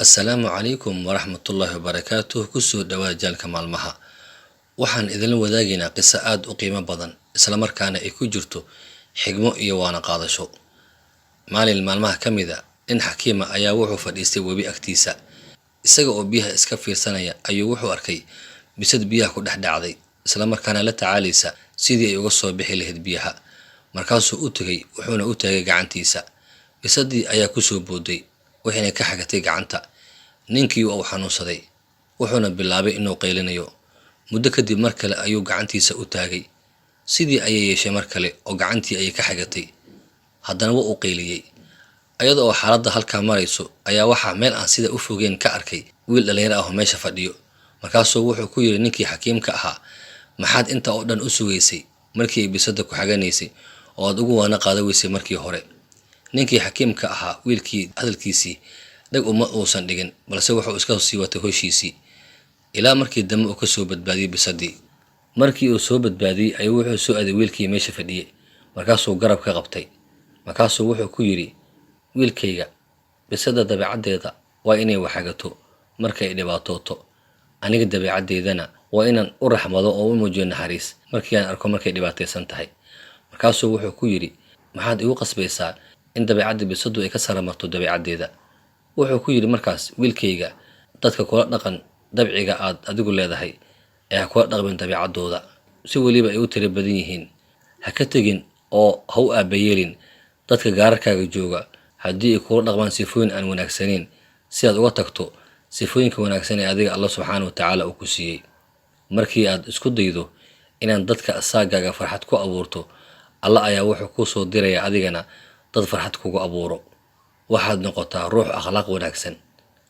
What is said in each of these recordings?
Assalaamu calaykum waraxmatullaahi wabarakaatuh. Kusoo dhawaad jaalka maalmaha. Waxaan idin wadaagaynaa qiso aad u qiimo badan isla markaana ay ku jirto xigmo iyo waana qaadasho. Maalin maalmaha ka mid ah, nin xakiima ayaa wuxuu fadhiistay webi agtiisa. Isaga oo biyaha iska fiirsanaya ayuu wuxuu arkay bisad biyaha ku dhex dhacday, isla markaana la tacaalaysa sidii ay uga soo bixi lahayd biyaha. Markaasuu u tagay wuxuuna u taagay gacantiisa. Bisadii ayaa ku soo booday, waxayna ka xagatay gacanta. Ninkii uu xanuunsaday wuxuuna bilaabay inuu qaylinayo. Muddo kadib mar kale ayuu gacantiisa u taagay. Sidii ayay yeeshay mar kale oo gacantii ayay ka xagatay. Haddana wuu qayliyay. Ayada oo xaaladda halkaa marayso ayaa waxaa meel aan sida u fogeen ka arkay wiil dhalinyaro ah oo meesha fadhiyo. Markaasuu wuxuu ku yiri ninkii xakiimka ahaa, maxaad inta oo dhan u sugaysay markii ay bisada ku xaganaysay oo aad ugu waana qaada weysay markii hore? Ninkii xakiimka ahaa wiilkii hadalkiisii dhag uma uusan dhigin, balse wuxuu iska sii watay hoshiisii ilaa markii dambe uu ka soo badbaadiyay bisadii. Markii uu soo badbaadiyay ayuu wuxuu soo aaday wiilkii meesha fadhiyay. Markaasuu garab ka qabtay. Markaasuu wuxuu ku yiri, wiilkayga, bisada dabeecaddeeda waa inay waxagato markay ay dhibaatooto. Aniga dabeecaddeedana waa inaan u raxmado oo u muujiyo naxariis markii aan arko markay dhibaataysan tahay. Markaasuu wuxuu ku yiri, maxaad igu qasbaysaa in dabeecadda bisadu ay ka saramarto dabeecaddeeda? Wuxuu ku yiri markaas, wiilkayga, dadka kula dhaqan dabciga aad adigu leedahay ee ha kula dhaqmin dabeecaddooda si weliba ay u tiro badan yihiin. Ha ka tegin oo ha u aabayeelin dadka gaararkaaga jooga haddii ay kula dhaqmaan sifooyin aan wanaagsanayn, si aad uga tagto sifooyinka wanaagsan ee adiga Allah subxaanahu wa tacaala uu ku siiyey. Markii aad isku daydo inaan dadka asaagaaga farxad ku abuurto, Allah ayaa wuxuu kuu soo dirayaa adigana dad farxad kugu abuuro. Waxaad noqotaa ruux akhlaaq wanaagsan.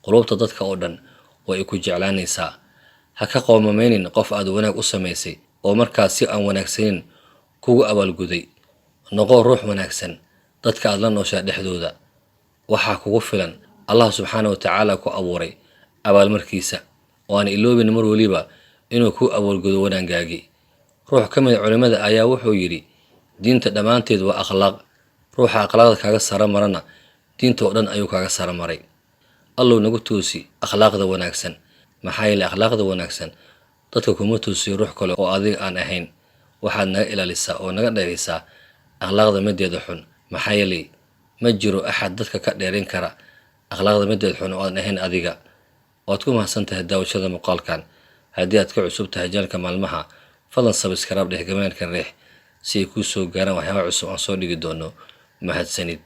Qulubta dadka oo dhan way ku jeclaanaysaa. Ha ka qoomameynin qof aad wanaag u samaysay oo markaas si aan wanaagsanin kugu abaalguday. Noqo ruux wanaagsan dadka aad la nooshaa dhexdooda. Waxaa kugu filan Allah subxaanahu wa tacaala ku abuuray abaalmarkiisa, oo aan iloobin mar waliba inuu ku abaalgudo wanaagaagii. Ruux ka mid culimada ayaa wuxuu yiri, diinta dhammaanteed waa akhlaaq. Ruuxa akhlaaqda kaaga sara marana diinta oo dhan ayuu kaaga sara maray. Allow nagu toosi akhlaaqda wanaagsan, maxaa yeelay akhlaaqda wanaagsan dadka kuma toosiyo ruux kale oo adiga aan ahayn. Waxaad naga ilaalisaa oo naga dheeraysaa akhlaaqda mideeda xun, maxaa yeelay ma jiro axad dadka ka dheerayn kara akhlaaqda mideeda xun oo aan ahayn adiga. Waad ku mahadsantahay daawashada muuqaalkan. Haddii aad ka cusub tahay jaalka maalmaha, fadlan subscribe dheh gamaanka riix si ay kuu soo gaaraan waxyaabo cusub aan soo dhigi doono. Mahadsanid.